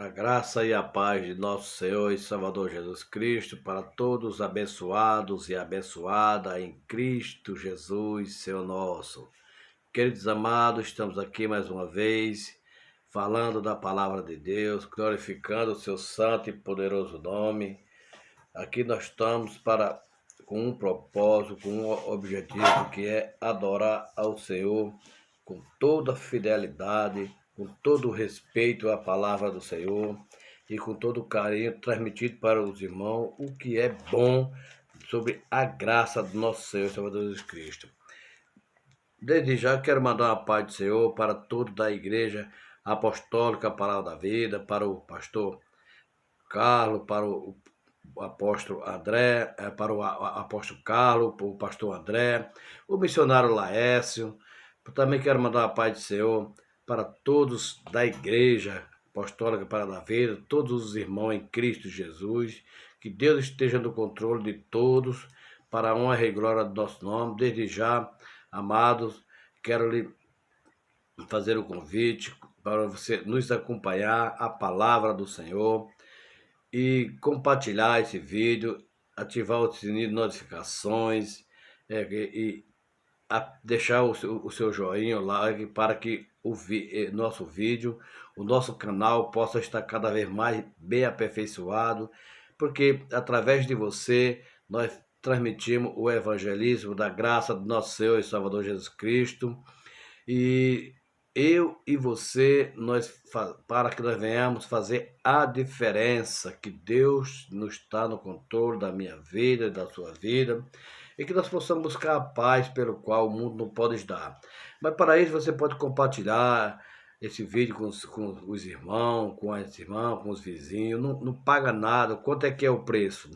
A graça e a paz de nosso Senhor e Salvador Jesus Cristo para todos os abençoados e abençoada em Cristo Jesus, Senhor nosso. Queridos amados, estamos aqui mais uma vez falando da palavra de Deus, glorificando o seu santo e poderoso nome. Aqui nós estamos com um propósito, com um objetivo que é adorar ao Senhor com toda fidelidade, com todo o respeito à palavra do Senhor e com todo o carinho transmitido para os irmãos o que é bom sobre a graça do nosso Senhor e Salvador Jesus Cristo. Desde já quero mandar uma paz do Senhor para todos da Igreja Apostólica Palavra da Vida, para o pastor Carlos, para o apóstolo André, para o apóstolo Carlos, para o pastor André, o missionário Laércio. Também quero mandar a paz do Senhor para todos da Igreja Apostólica para a Vida, todos os irmãos em Cristo Jesus, que Deus esteja no controle de todos, para a honra e glória do nosso nome. Desde já, amados, quero lhe fazer o convite para você nos acompanhar a palavra do Senhor e compartilhar esse vídeo, ativar o sininho de notificações e deixar o seu joinha, o like, para que nosso vídeo, o nosso canal possa estar cada vez mais bem aperfeiçoado, porque através de você nós transmitimos o evangelismo da graça do nosso Senhor e Salvador Jesus Cristo. E eu e você, para que nós venhamos fazer a diferença, que Deus nos está no controle da minha vida e da sua vida, e que nós possamos buscar a paz pelo qual o mundo não pode dar. Mas para isso você pode compartilhar esse vídeo com os irmãos, com as irmãs, com os vizinhos, não paga nada. Quanto é que é o preço?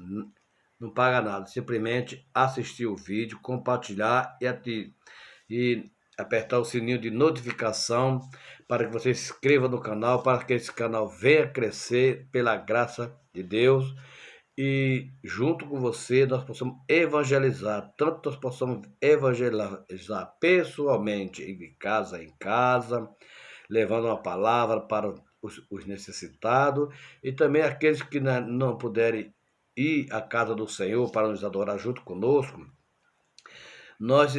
Não paga nada, simplesmente assistir o vídeo, compartilhar e apertar o sininho de notificação para que você se inscreva no canal, para que esse canal venha crescer pela graça de Deus e junto com você nós possamos evangelizar, tanto nós possamos evangelizar pessoalmente, de casa em casa, levando uma palavra para os necessitados e também aqueles que não puderem ir à casa do Senhor para nos adorar junto conosco. Nós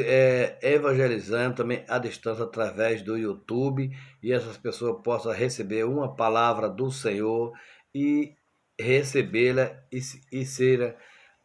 evangelizamos também à distância através do YouTube e essas pessoas possam receber uma palavra do Senhor e recebê-la e ser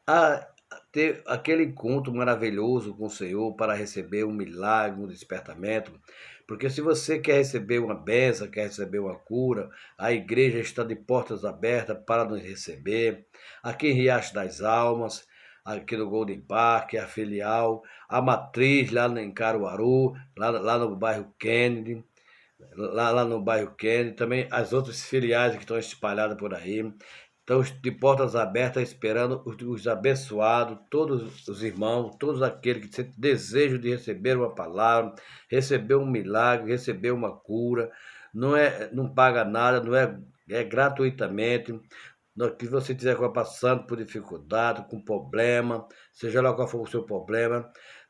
a ter aquele encontro maravilhoso com o Senhor para receber um milagre, um despertamento. Porque se você quer receber uma bênção, quer receber uma cura, a igreja está de portas abertas para nos receber. Aqui em Riacho das Almas, aqui no Golden Park, a filial, a matriz lá em Caruaru, lá no bairro Kennedy, lá no bairro Kennedy, também as outras filiais que estão espalhadas por aí. Estão de portas abertas esperando os abençoados, todos os irmãos, todos aqueles que sentem desejo de receber uma palavra, receber um milagre, receber uma cura. Não paga nada, é gratuitamente. No que você estiver passando por dificuldade, com problema, seja lá qual for o seu problema,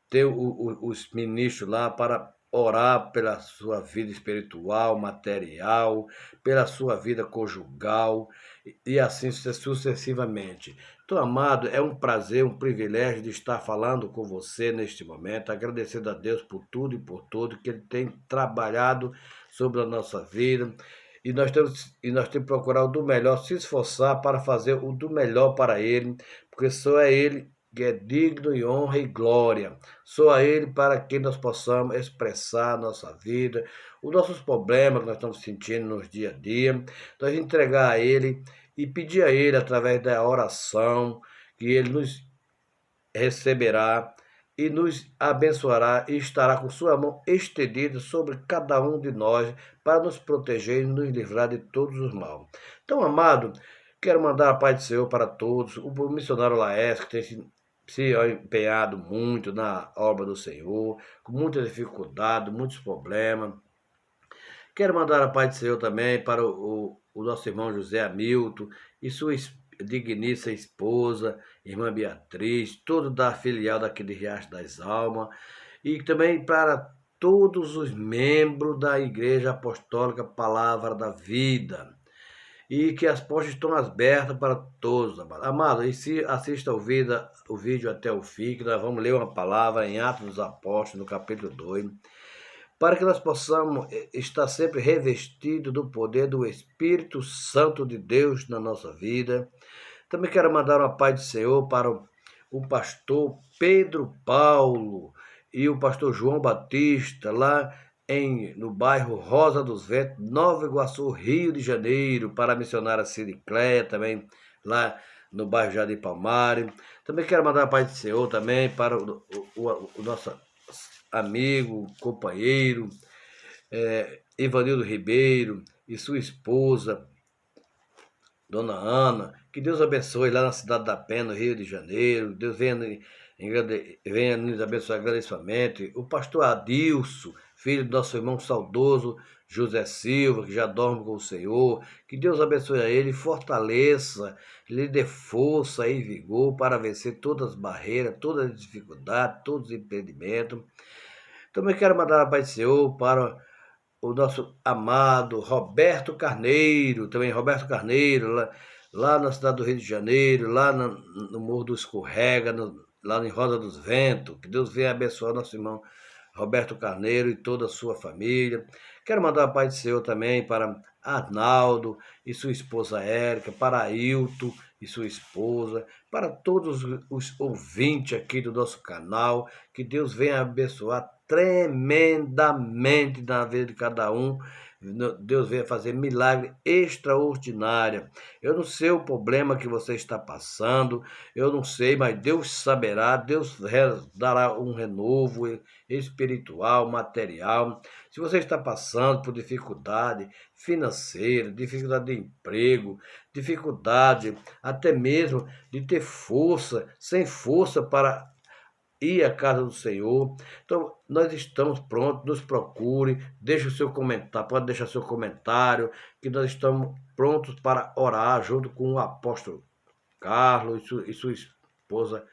tem os ministros lá para orar pela sua vida espiritual, material, pela sua vida conjugal e assim sucessivamente. Então, amado, é um prazer, um privilégio de estar falando com você neste momento, agradecendo a Deus por tudo e por tudo que Ele tem trabalhado sobre a nossa vida. E nós temos que procurar o do melhor, se esforçar para fazer o do melhor para Ele, porque só é Ele que é digno de honra e glória. Só a Ele para que nós possamos expressar a nossa vida, os nossos problemas que nós estamos sentindo nos dia a dia, nós entregar a Ele e pedir a Ele, através da oração, que Ele nos receberá e nos abençoará e estará com sua mão estendida sobre cada um de nós para nos proteger e nos livrar de todos os mal. Então, amado, quero mandar a paz do Senhor para todos. O missionário Laércio, que tem se empenhado muito na obra do Senhor, com muita dificuldade, muitos problemas. Quero mandar a paz do Senhor também para o nosso irmão José Hamilton e sua digníssima esposa, irmã Beatriz, todo da filial daqui de Riacho das Almas, e também para todos os membros da Igreja Apostólica Palavra da Vida. e que as portas estão abertas para todos, amado. Amado, e se assista o vídeo até o fim, que nós vamos ler uma palavra em Atos dos Apóstolos, no capítulo 2, para que nós possamos estar sempre revestidos do poder do Espírito Santo de Deus na nossa vida. Também quero mandar uma paz do Senhor para o pastor Pedro Paulo e o pastor João Batista, lá no bairro Rosa dos Ventos, Nova Iguaçu, Rio de Janeiro, para a missionária Ciricléia, também lá no bairro Jardim Palmares. Também quero mandar a paz do Senhor também para o nosso amigo, companheiro, Ivanildo Ribeiro e sua esposa, Dona Ana. Que Deus abençoe lá na Cidade da Penha, no Rio de Janeiro. Deus venha nos abençoar grandemente. O pastor Adilson, filho do nosso irmão saudoso José Silva, que já dorme com o Senhor. Que Deus abençoe a ele, fortaleça, lhe dê força e vigor para vencer todas as barreiras, todas as dificuldades, todos os impedimentos. Também quero mandar a paz do Senhor para o nosso amado Roberto Carneiro, também Roberto Carneiro, lá na cidade do Rio de Janeiro, lá no Morro do Escorrega, lá em Rosa dos Ventos. Que Deus venha abençoar nosso irmão Roberto Carneiro e toda a sua família. Quero mandar a paz do Senhor também para Arnaldo e sua esposa Érica, para Ailton e sua esposa, para todos os ouvintes aqui do nosso canal. Que Deus venha abençoar tremendamente na vida de cada um. Deus venha fazer milagre extraordinário. Eu não sei o problema que você está passando, eu não sei, mas Deus saberá, Deus dará um renovo espiritual, material. Se você está passando por dificuldade financeira, dificuldade de emprego, dificuldade até mesmo de ter força, sem força para ir à casa do Senhor. Então, nós estamos prontos, nos procure, deixe o seu comentário, pode deixar seu comentário, que nós estamos prontos para orar junto com o apóstolo Carlos e sua esposa,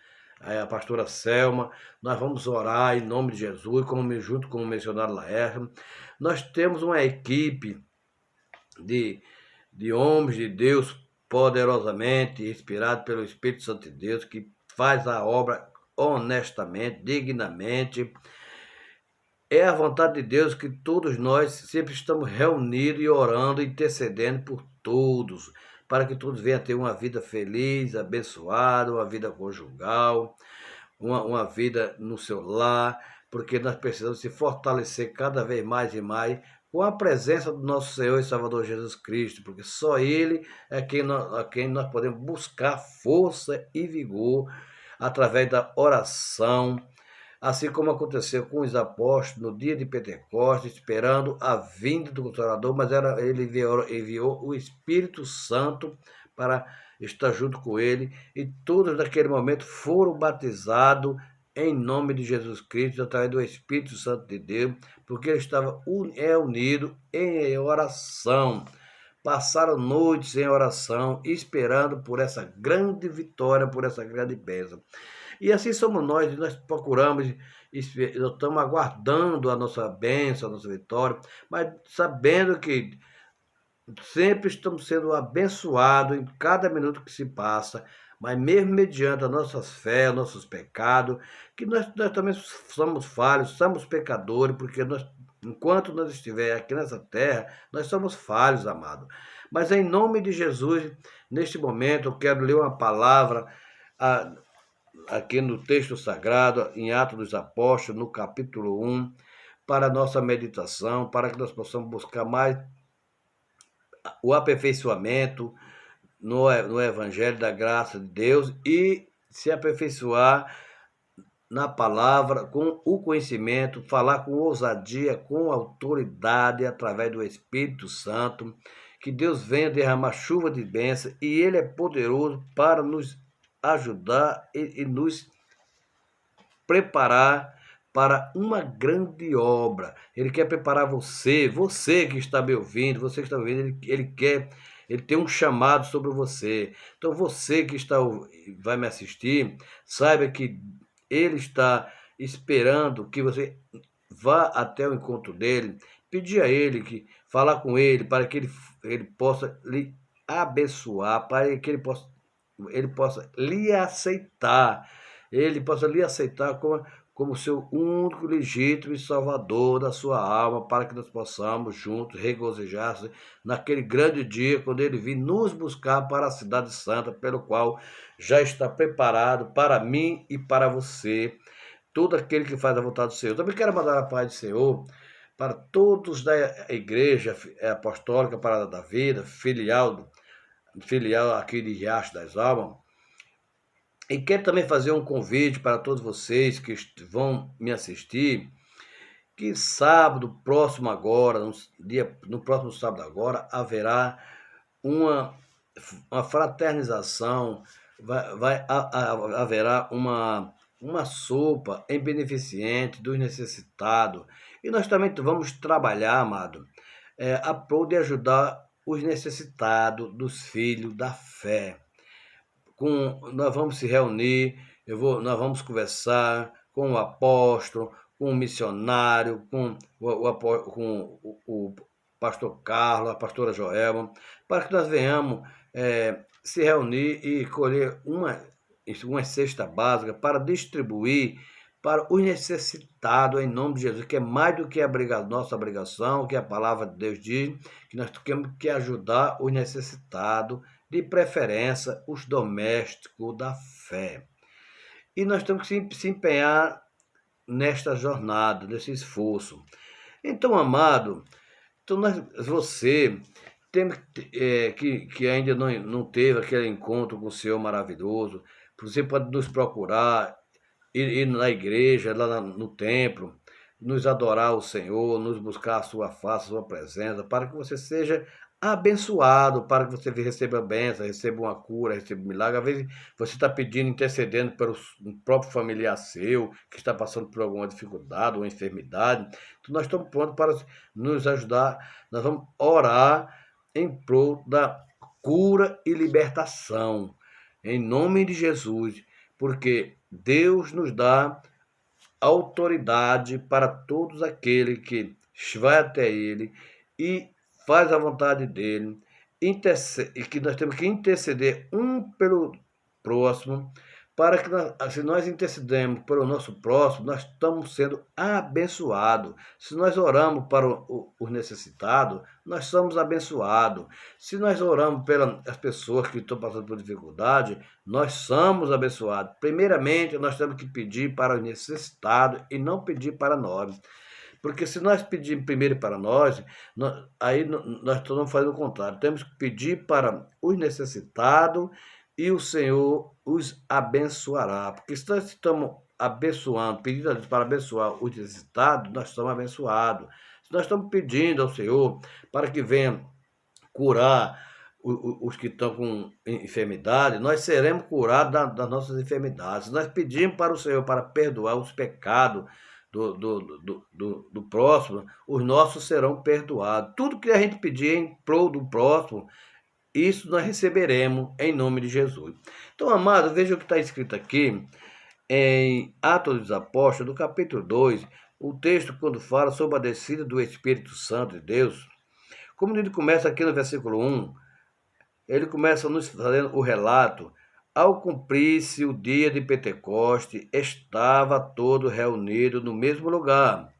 a pastora Selma. Nós vamos orar em nome de Jesus, junto com o missionário Laércio. Nós temos uma equipe de homens de Deus poderosamente, inspirado pelo Espírito Santo de Deus, que faz a obra honestamente, dignamente. É a vontade de Deus que todos nós sempre estamos reunidos e orando, intercedendo por todos, para que todos venham ter uma vida feliz, abençoada, uma vida conjugal, uma vida no seu lar, porque nós precisamos se fortalecer cada vez mais e mais com a presença do nosso Senhor e Salvador Jesus Cristo, porque só Ele é a quem nós podemos buscar força e vigor através da oração, assim como aconteceu com os apóstolos no dia de Pentecostes, esperando a vinda do Consolador, mas ele enviou o Espírito Santo para estar junto com ele, e todos naquele momento foram batizados em nome de Jesus Cristo, através do Espírito Santo de Deus, porque ele estava unido em oração. Passaram noites em oração, esperando por essa grande vitória, por essa grande bênção. E assim somos nós procuramos, nós estamos aguardando a nossa bênção, a nossa vitória, mas sabendo que sempre estamos sendo abençoados em cada minuto que se passa, mas mesmo mediante as nossas fé, nossos pecados, que nós também somos falhos, somos pecadores, porque enquanto nós estivermos aqui nessa terra, nós somos falhos, amado. Mas em nome de Jesus, neste momento, eu quero ler uma palavra aqui no texto sagrado, em Atos dos Apóstolos, no capítulo 1, para a nossa meditação, para que nós possamos buscar mais o aperfeiçoamento no Evangelho da graça de Deus e se aperfeiçoar na palavra, com o conhecimento, falar com ousadia, com autoridade, através do Espírito Santo. Que Deus venha derramar chuva de bênção, e Ele é poderoso para nos ajudar e nos preparar para uma grande obra. Ele quer preparar você que está me ouvindo, você que está ouvindo, ele tem um chamado sobre você. Então você que vai me assistir, saiba que ele está esperando que você vá até o encontro dele, pedir a ele, falar com ele, para que ele possa lhe abençoar, para que ele possa lhe aceitar, como seu único, legítimo e salvador da sua alma, para que nós possamos juntos regozijar naquele grande dia, quando ele vir nos buscar para a cidade santa, pelo qual já está preparado para mim e para você, todo aquele que faz a vontade do Senhor. Também quero mandar a paz do Senhor para todos da Igreja Apostólica Parada da Vida, filial aqui de Riacho das Almas. E quero também fazer um convite para todos vocês que vão me assistir, que sábado próximo agora, no próximo sábado agora, haverá uma fraternização, haverá uma sopa em beneficente dos necessitados. E nós também vamos trabalhar, amado, a prol de ajudar os necessitados dos filhos da fé. Nós vamos se reunir, nós vamos conversar com o apóstolo, com o missionário, com o pastor Carlos, a pastora Joelma, para que nós venhamos se reunir e colher uma cesta básica para distribuir para os necessitados, em nome de Jesus, que é mais do que nossa obrigação, que a palavra de Deus diz, que nós temos que ajudar os necessitados, de preferência os domésticos da fé. E nós temos que se empenhar nesta jornada, nesse esforço. Então, amado, você tem que ainda não teve aquele encontro com o Senhor maravilhoso, você pode nos procurar, ir na igreja, lá no templo, nos adorar o Senhor, nos buscar a sua face, a sua presença, para que você seja abençoado, para que você receba a bênção, receba uma cura, receba um milagre. Às vezes você está pedindo, intercedendo pelo próprio familiar seu, que está passando por alguma dificuldade ou enfermidade. Então nós estamos prontos para nos ajudar. Nós vamos orar em prol da cura e libertação, em nome de Jesus, porque Deus nos dá autoridade para todos aqueles que vai até Ele e faz a vontade dEle, e que nós temos que interceder um pelo próximo, para que se nós intercedemos pelo nosso próximo, nós estamos sendo abençoados. Se nós oramos para os necessitados, nós somos abençoados. Se nós oramos pelas pessoas que estão passando por dificuldade, nós somos abençoados. Primeiramente, nós temos que pedir para os necessitados e não pedir para nós. Porque se nós pedirmos primeiro para nós, aí nós estamos fazendo o contrário. Temos que pedir para os necessitados e o Senhor os abençoará. Porque se nós estamos abençoando, pedindo a Deus para abençoar os necessitados, nós estamos abençoados. Se nós estamos pedindo ao Senhor para que venha curar os que estão com enfermidade, nós seremos curados das nossas enfermidades. Se nós pedimos para o Senhor para perdoar os pecados do próximo, os nossos serão perdoados. Tudo que a gente pedir em prol do próximo, isso nós receberemos em nome de Jesus. Então, amado, veja o que está escrito aqui em Atos dos Apóstolos, do capítulo 2, o texto quando fala sobre a descida do Espírito Santo de Deus. Como ele começa aqui no versículo 1, ele começa nos fazendo o relato. Ao cumprir-se o dia de Pentecoste, estava todo reunido no mesmo lugar.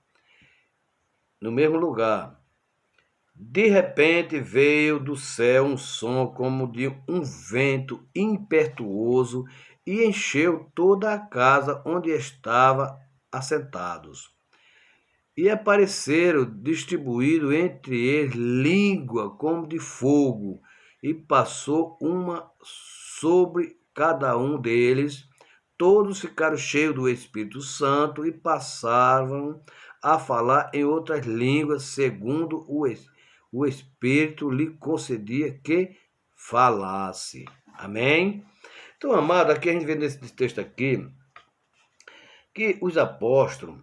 De repente veio do céu um som como de um vento impetuoso e encheu toda a casa onde estavam assentados. E apareceram distribuídos entre eles língua como de fogo, e passou uma sobre cada um deles. Todos ficaram cheios do Espírito Santo e passavam a falar em outras línguas, segundo o Espírito lhe concedia que falasse. Amém? Então, amado, aqui a gente vê nesse texto aqui que os apóstolos,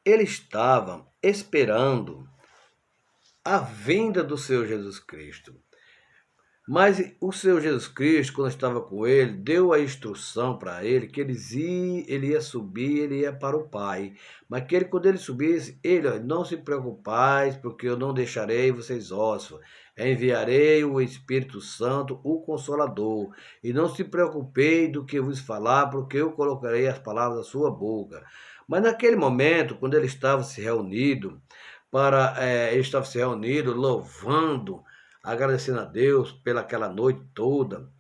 eles estavam esperando a vinda do Senhor Jesus Cristo. Mas o Senhor Jesus Cristo, quando estava com ele, deu a instrução para ele que ele ia subir, ele ia para o Pai. Mas que ele, quando ele subisse, ele, ó, não se preocupais, porque eu não deixarei vocês órfãos. Enviarei o Espírito Santo, o Consolador. E não se preocupei do que vos falar, porque eu colocarei as palavras na sua boca. Mas naquele momento, quando ele estava se reunido, ele estava se reunido, louvando, agradecendo a Deus pelaquela noite toda.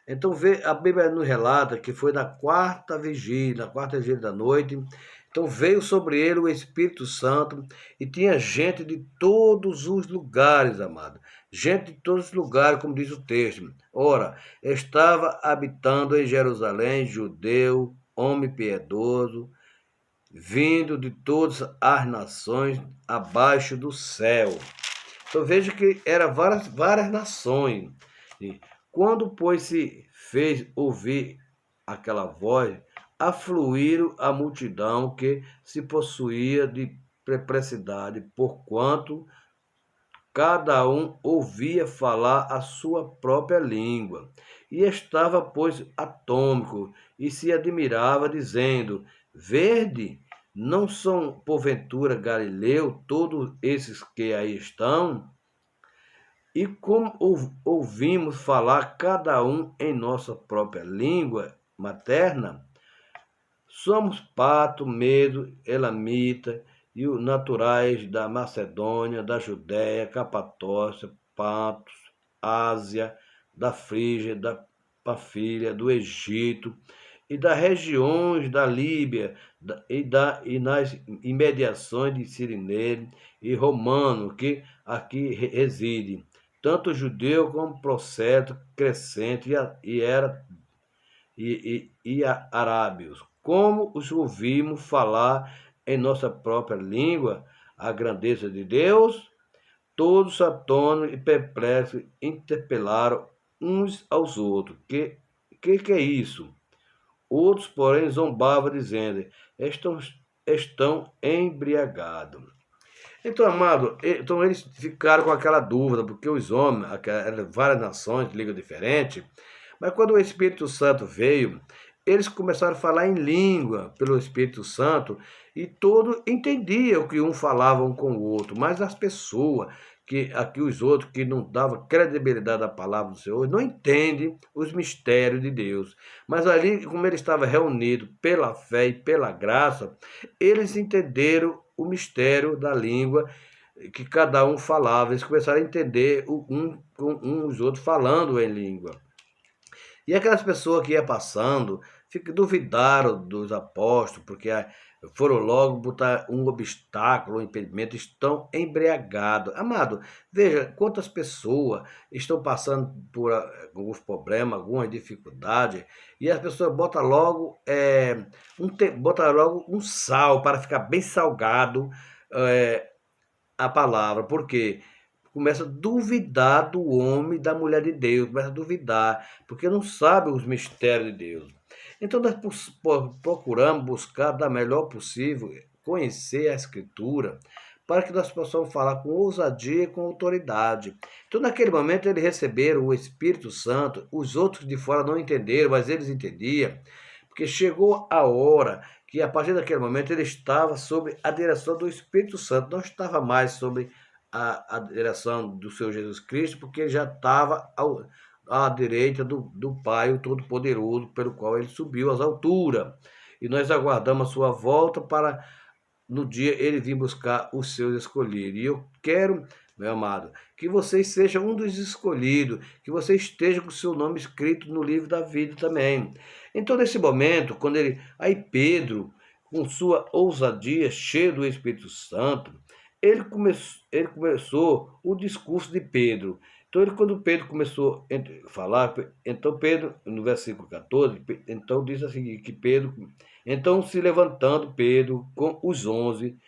Então a Bíblia nos relata que foi na quarta vigília da noite. Então veio sobre ele o Espírito Santo e tinha gente de todos os lugares, amado. Gente de todos os lugares, como diz o texto. Ora, estava habitando em Jerusalém judeu, homem piedoso, vindo de todas as nações abaixo do céu. Então veja que eram várias nações. E quando, pois, se fez ouvir aquela voz, afluíram a multidão que se possuía de perplexidade, porquanto cada um ouvia falar a sua própria língua. E estava, pois, atônico, e se admirava, dizendo: Verde, não são porventura Galileu todos esses que aí estão? E como ouvimos falar cada um em nossa própria língua materna, somos Pato, Medo, Elamita e os naturais da Macedônia, da Judéia, Capatócia, Pontos, Ásia, da Frígia, da Pafília, do Egito e das regiões da Líbia e nas imediações de Cirinene e Romano, que aqui reside, tanto judeu como prosélito crescente e arábios, como os ouvimos falar em nossa própria língua a grandeza de Deus, todos atônitos e perplexos interpelaram uns aos outros. Que é isso? Outros, porém, zombavam, dizendo: estão embriagados. Então, amado, então eles ficaram com aquela dúvida, porque os homens, várias nações de língua diferente, mas quando o Espírito Santo veio, eles começaram a falar em língua pelo Espírito Santo e todo entendia o que um falava um com o outro, mas as pessoas aqui os outros que não davam credibilidade à palavra do Senhor, não entendem os mistérios de Deus. Mas ali, como ele estava reunido pela fé e pela graça, eles entenderam o mistério da língua que cada um falava. Eles começaram a entender os outros falando em língua. E aquelas pessoas que iam passando duvidaram dos apóstolos, porque foram logo botar um obstáculo, um impedimento, estão embriagados. Amado, veja quantas pessoas estão passando por alguns problemas, algumas dificuldades, e as pessoas botam logo, botam logo um sal para ficar bem salgado a palavra. Por quê? Começa a duvidar do homem, da mulher de Deus, começa a duvidar, porque não sabe os mistérios de Deus. Então nós procuramos buscar da melhor possível, conhecer a Escritura, para que nós possamos falar com ousadia e com autoridade. Então naquele momento eles receberam o Espírito Santo, os outros de fora não entenderam, mas eles entendiam, porque chegou a hora que a partir daquele momento ele estava sob a direção do Espírito Santo, não estava mais sob a direção do Senhor Jesus Cristo, porque ele já estava à direita do Pai, o Todo-Poderoso, pelo qual ele subiu às alturas. E nós aguardamos a sua volta para, no dia, ele vir buscar os seus escolhidos. E eu quero, meu amado, que vocês sejam um dos escolhidos, que você esteja com o seu nome escrito no livro da vida também. Então, nesse momento, aí Pedro, com sua ousadia, cheio do Espírito Santo, ele começou o discurso de Pedro. Então, quando Pedro começou a falar, então Pedro, no versículo 14, então diz assim, que Pedro, então se levantando Pedro com os 11,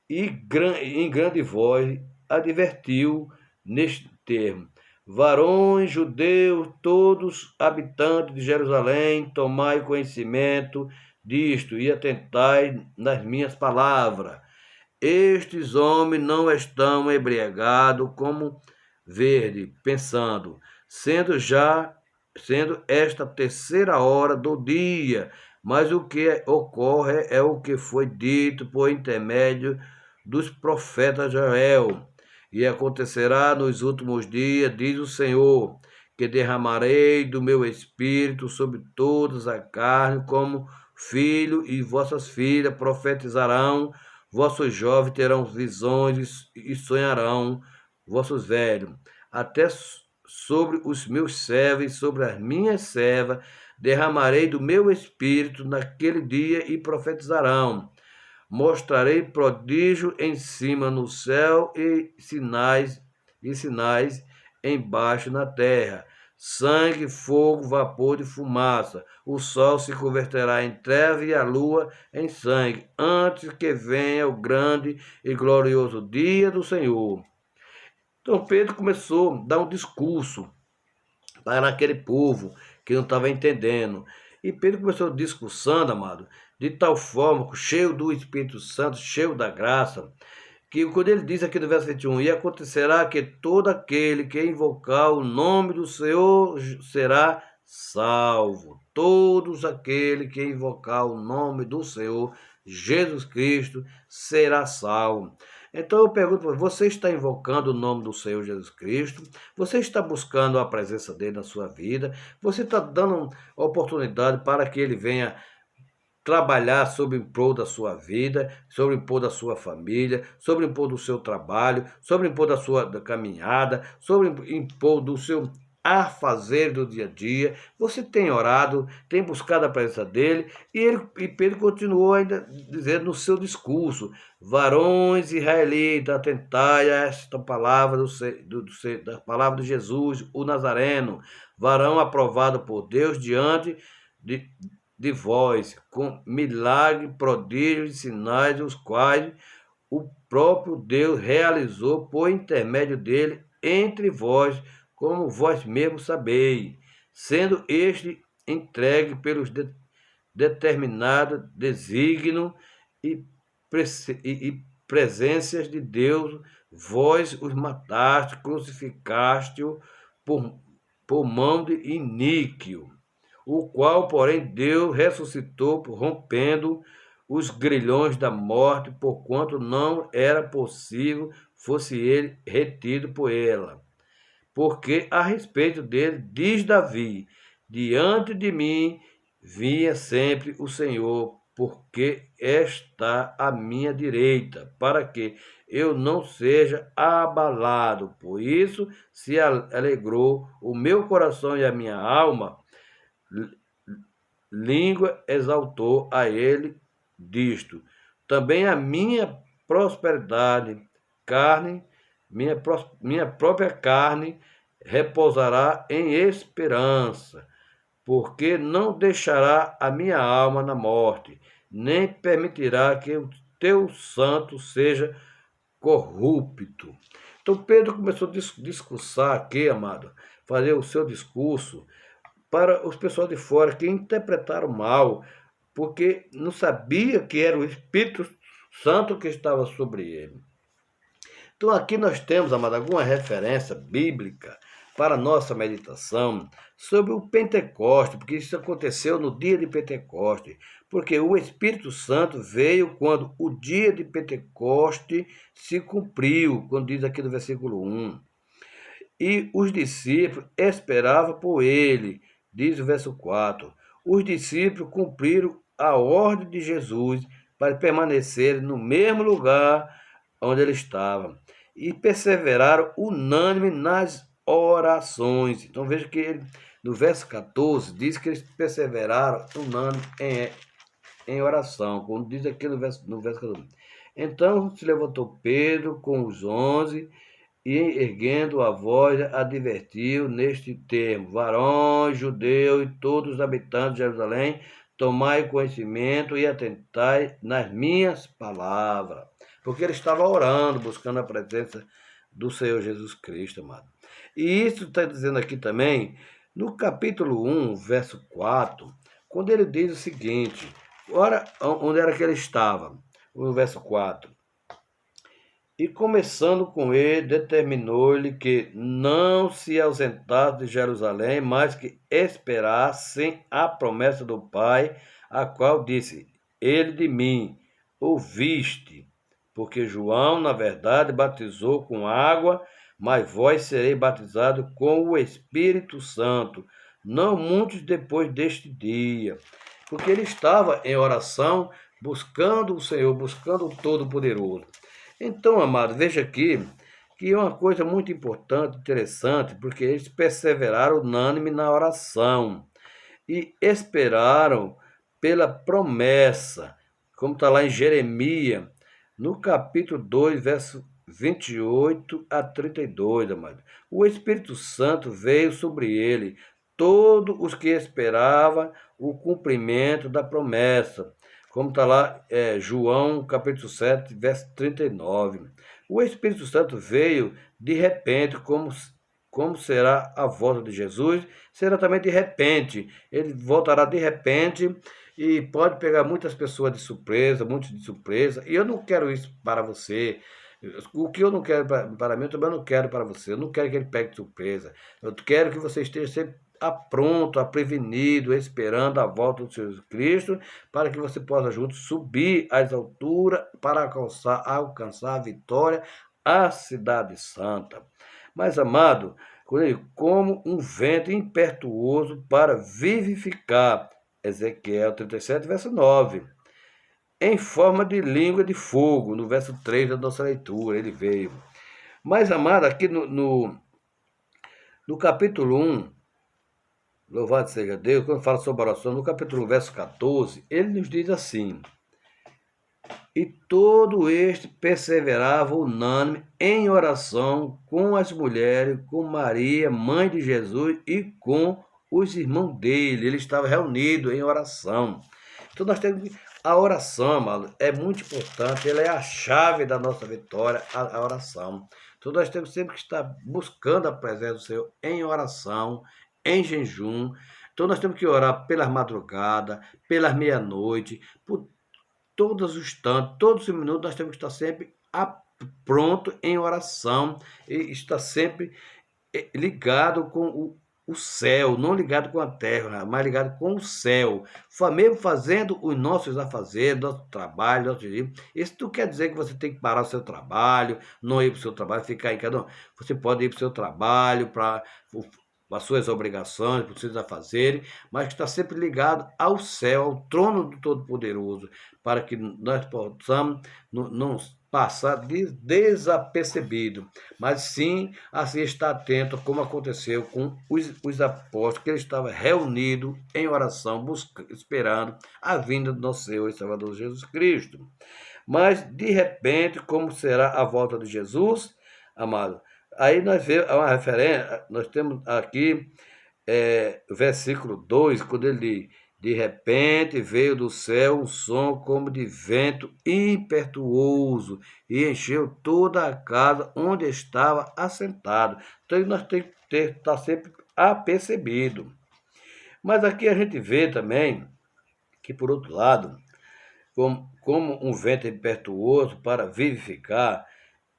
e em grande voz advertiu neste termo: varões judeus, todos habitantes de Jerusalém, tomai conhecimento disto e atentai nas minhas palavras. Estes homens não estão embriagados como verde, pensando, sendo esta a terceira hora do dia. Mas o que ocorre é o que foi dito por intermédio dos profetas Joel. E acontecerá nos últimos dias, diz o Senhor, que derramarei do meu espírito sobre todas a carne, como filho e vossas filhas profetizarão, vossos jovens terão visões e sonharão, vossos velhos. Até sobre os meus servos e sobre as minhas servas derramarei do meu espírito naquele dia e profetizarão. Mostrarei prodígio em cima no céu e sinais embaixo na terra. Sangue, fogo, vapor de fumaça. O sol se converterá em treva e a lua em sangue, antes que venha o grande e glorioso dia do Senhor. Então Pedro começou a dar um discurso para aquele povo que não estava entendendo. E Pedro começou discursando, amado, de tal forma, cheio do Espírito Santo, cheio da graça, que quando ele diz aqui no verso 21, e acontecerá que todo aquele que invocar o nome do Senhor será salvo. Todos aqueles que invocar o nome do Senhor Jesus Cristo será salvo. Então eu pergunto, você está invocando o nome do Senhor Jesus Cristo? Você está buscando a presença dele na sua vida? Você está dando oportunidade para que ele venha trabalhar sobre o prol da sua vida, sobre o prol da sua família, sobre o prol do seu trabalho, sobre o prol da sua caminhada, sobre o prol do seu fazer do dia a dia? Você tem orado, tem buscado a presença dele, e Pedro continuou ainda dizendo no seu discurso: varões israelitas, atentai a esta palavra da palavra de Jesus, o Nazareno, varão aprovado por Deus diante de vós, com milagres, prodígios e sinais, os quais o próprio Deus realizou por intermédio dele entre vós, como vós mesmos sabeis, sendo este entregue pelos determinados desígnios e presenças de Deus, vós os mataste, crucificaste-o por mão de iníquo, o qual, porém, Deus ressuscitou, rompendo os grilhões da morte, porquanto não era possível fosse ele retido por ela. Porque a respeito dele, diz Davi, diante de mim vinha sempre o Senhor, porque está à minha direita, para que eu não seja abalado. Por isso se alegrou o meu coração e a minha alma, língua exaltou a ele disto. Também a minha prosperidade, minha própria carne, repousará em esperança, porque não deixará a minha alma na morte, nem permitirá que o teu santo seja corrupto. Então Pedro começou a discursar aqui, amado, fazer o seu discurso para os pessoal de fora que interpretaram mal, porque não sabia que era o Espírito Santo que estava sobre ele. Então aqui nós temos, amado, alguma referência bíblica para a nossa meditação sobre o Pentecoste, porque isso aconteceu no dia de Pentecoste, porque o Espírito Santo veio quando o dia de Pentecoste se cumpriu, quando diz aqui no versículo 1. E os discípulos esperavam por ele, diz o verso 4. Os discípulos cumpriram a ordem de Jesus para permanecer no mesmo lugar onde ele estava e perseveraram unânime nas orações. Então veja que ele, no verso 14 diz que eles perseveraram unânime em oração, como diz aqui no verso 14. Então se levantou Pedro com os 11 e, erguendo a voz, advertiu neste termo: varões, judeus e todos os habitantes de Jerusalém, tomai conhecimento e atentai nas minhas palavras. Porque ele estava orando, buscando a presença do Senhor Jesus Cristo, amado. E isso está dizendo aqui também, no capítulo 1, verso 4, quando ele diz o seguinte: ora, onde era que ele estava? No verso 4. E começando com ele, determinou-lhe que não se ausentasse de Jerusalém, mas que esperassem a promessa do Pai, a qual disse: Ele de mim ouviste, porque João, na verdade, batizou com água, mas vós sereis batizados com o Espírito Santo, não muitos depois deste dia. Porque ele estava em oração, buscando o Senhor, buscando o Todo-Poderoso. Então, amado, veja aqui que é uma coisa muito importante, interessante, porque eles perseveraram unânime na oração e esperaram pela promessa, como está lá em Jeremias, no capítulo 2, verso 28 a 32, amado. O Espírito Santo veio sobre ele, todos os que esperavam o cumprimento da promessa, como está lá João capítulo 7, verso 39. O Espírito Santo veio de repente, como será a volta de Jesus, será também de repente. Ele voltará de repente e pode pegar muitas pessoas de surpresa, muitos de surpresa. E eu não quero isso para você. O que eu não quero para mim, eu também não quero para você. Eu não quero que ele pegue de surpresa. Eu quero que você esteja sempre pronto, prevenido, esperando a volta do Senhor Jesus Cristo, para que você possa juntos subir às alturas para alcançar a vitória, a cidade santa. Mas, amado, como um vento impetuoso para vivificar. Ezequiel 37, verso 9. Em forma de língua de fogo, no verso 3 da nossa leitura, ele veio. Mas, amado, aqui no capítulo 1, louvado seja Deus, quando fala sobre oração, no capítulo 1, verso 14, ele nos diz assim: E todo este perseverava unânime em oração com as mulheres, com Maria, mãe de Jesus, e com os irmãos dele. Ele estava reunido em oração. Então nós temos a oração, amado, é muito importante, ela é a chave da nossa vitória, a oração. Então nós temos sempre que estar buscando a presença do Senhor em oração, em jejum. Então nós temos que orar pelas madrugadas, pelas meia-noite, por todos os tantos, todos os minutos, nós temos que estar sempre pronto em oração e estar sempre ligado com o céu, não ligado com a terra, mas ligado com o céu. Mesmo fazendo os nossos afazeres, nosso trabalho, nosso dia. Isso não quer dizer que você tem que parar o seu trabalho, não ir para o seu trabalho, ficar em casa. Não. Você pode ir para o seu trabalho, para as suas obrigações, para os seus afazeres, mas que está sempre ligado ao céu, ao trono do Todo-Poderoso, para que nós possamos não passar desapercebido, mas sim assim estar atento, como aconteceu com os apóstolos, que eles estavam reunidos em oração, esperando a vinda do nosso Senhor e Salvador Jesus Cristo. Mas, de repente, como será a volta de Jesus, amado? Aí nós vemos uma referência, nós temos aqui o versículo 2, quando ele diz: De repente veio do céu um som como de vento impetuoso e encheu toda a casa onde estava assentado. Então nós temos que estar sempre apercebido. Mas aqui a gente vê também que, por outro lado, como um vento impetuoso para vivificar,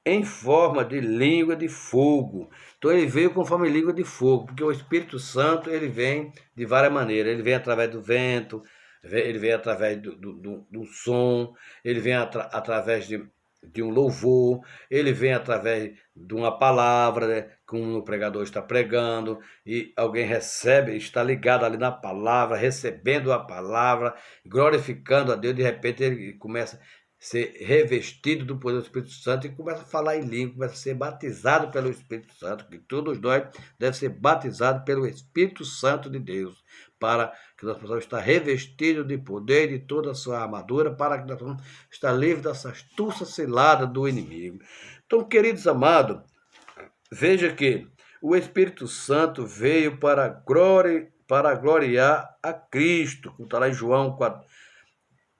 em forma de língua de fogo. Então ele veio conforme língua de fogo, porque o Espírito Santo ele vem de várias maneiras. Ele vem através do vento, ele vem através do som, ele vem através de um louvor, ele vem através de uma palavra, né, como o pregador está pregando, e alguém recebe, está ligado ali na palavra, recebendo a palavra, glorificando a Deus, de repente ele começa ser revestido do poder do Espírito Santo e começa a falar em língua, começa a ser batizado pelo Espírito Santo, que todos nós devemos ser batizados pelo Espírito Santo de Deus, para que nós possamos estar revestidos de poder e de toda a sua armadura, para que nós possamos estar livres dessa astúcia cilada do inimigo. Então, queridos amados, veja que o Espírito Santo veio para gloriar a Cristo, como está lá em João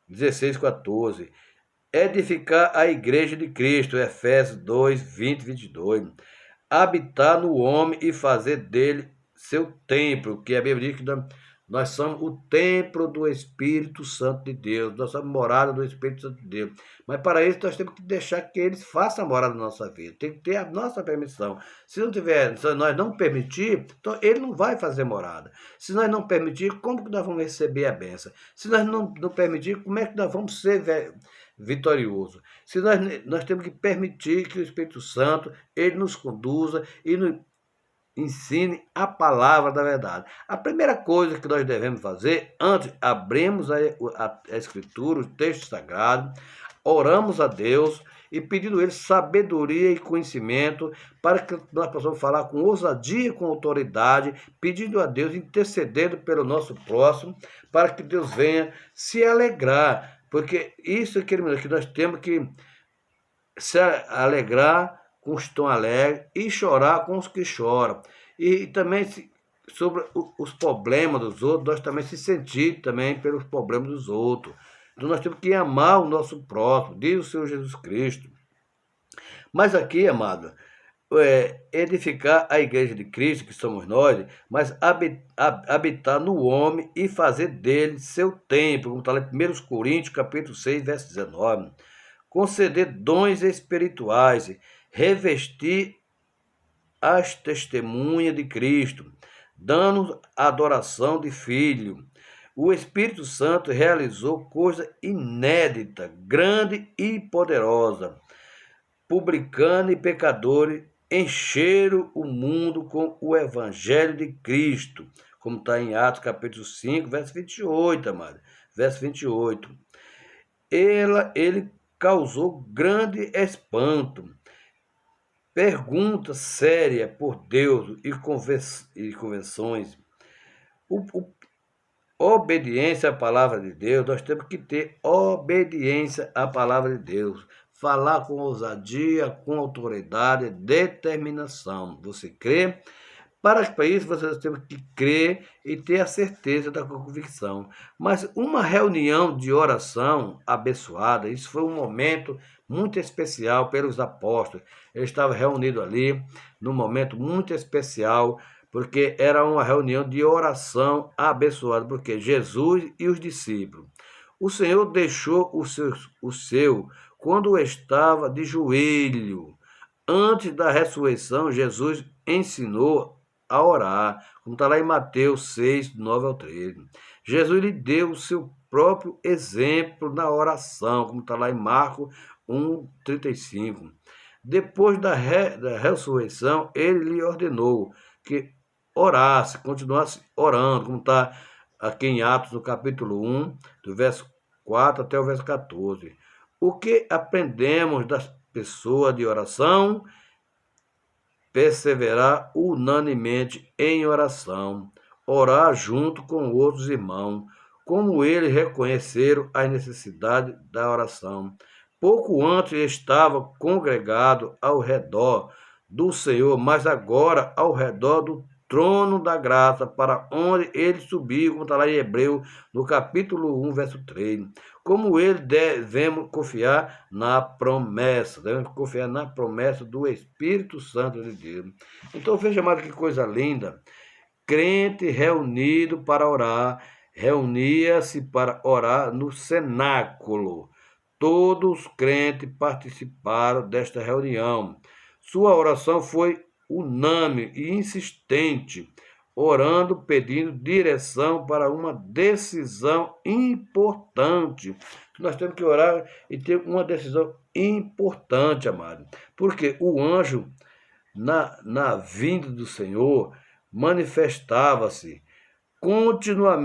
16, 14. Edificar a igreja de Cristo, Efésios 2, 20, 22. Habitar no homem e fazer dele seu templo, que a Bíblia diz que Nós somos o templo do Espírito Santo de Deus, nós somos morada do Espírito Santo de Deus. Mas para isso nós temos que deixar que ele faça a morada na nossa vida, tem que ter a nossa permissão. Se nós não permitir, então ele não vai fazer morada. Se nós não permitir, como que nós vamos receber a bênção? Se nós não permitir, como é que nós vamos ser vitoriosos? Se nós temos que permitir que o Espírito Santo ele nos conduza e nos ensine a palavra da verdade. A primeira coisa que nós devemos fazer, antes abrimos a Escritura, o texto sagrado, oramos a Deus e pedindo a Ele sabedoria e conhecimento para que nós possamos falar com ousadia, com autoridade, pedindo a Deus, intercedendo pelo nosso próximo, para que Deus venha se alegrar. Porque isso é que nós temos que se alegrar com os que estão alegres e chorar com os que choram. E também sobre os problemas dos outros, nós também se sentir também pelos problemas dos outros. Então nós temos que amar o nosso próximo, diz o Senhor Jesus Cristo. Mas aqui, amado, edificar a igreja de Cristo, que somos nós, mas habitar no homem e fazer dele seu templo, como está lá em 1 Coríntios, capítulo 6, verso 19. Conceder dons espirituais, revestir as testemunhas de Cristo, dando adoração de Filho. O Espírito Santo realizou coisa inédita, grande e poderosa. Publicanos e pecadores encheram o mundo com o Evangelho de Cristo, como está em Atos capítulo 5, verso 28, amado. Verso 28. Ele causou grande espanto. Pergunta séria por Deus e convenções. Obediência à palavra de Deus, nós temos que ter obediência à palavra de Deus. Falar com ousadia, com autoridade, determinação. Você crê? Para isso, você tem que crer e ter a certeza da convicção. Mas uma reunião de oração abençoada, isso foi um momento muito especial pelos apóstolos. Eles estavam reunidos ali, num momento muito especial, porque era uma reunião de oração abençoada, porque Jesus e os discípulos. O Senhor deixou o seu quando estava de joelho. Antes da ressurreição, Jesus ensinou a orar, como está lá em Mateus 6, 9 ao 13. Jesus lhe deu o seu próprio exemplo na oração, como está lá em Marcos 1, 35. Depois da ressurreição, ele lhe ordenou que orasse, continuasse orando, como está aqui em Atos, no capítulo 1, do verso 4 até o verso 14. O que aprendemos das pessoas de oração? Perseverar unanimemente em oração, orar junto com outros irmãos, como eles reconheceram a necessidade da oração. Pouco antes estava congregado ao redor do Senhor, mas agora ao redor do trono da graça, para onde ele subiu, como está lá em Hebreu, no capítulo 1, verso 3. Como ele devemos confiar na promessa, do Espírito Santo de Deus. Então veja mais que coisa linda, crente reunido para orar, reunia-se para orar no cenáculo. Todos os crentes participaram desta reunião. Sua oração foi unânime e insistente, orando, pedindo direção para uma decisão importante. Nós temos que orar e ter uma decisão importante, amado. Porque o anjo, na vinda do Senhor, manifestava-se continuamente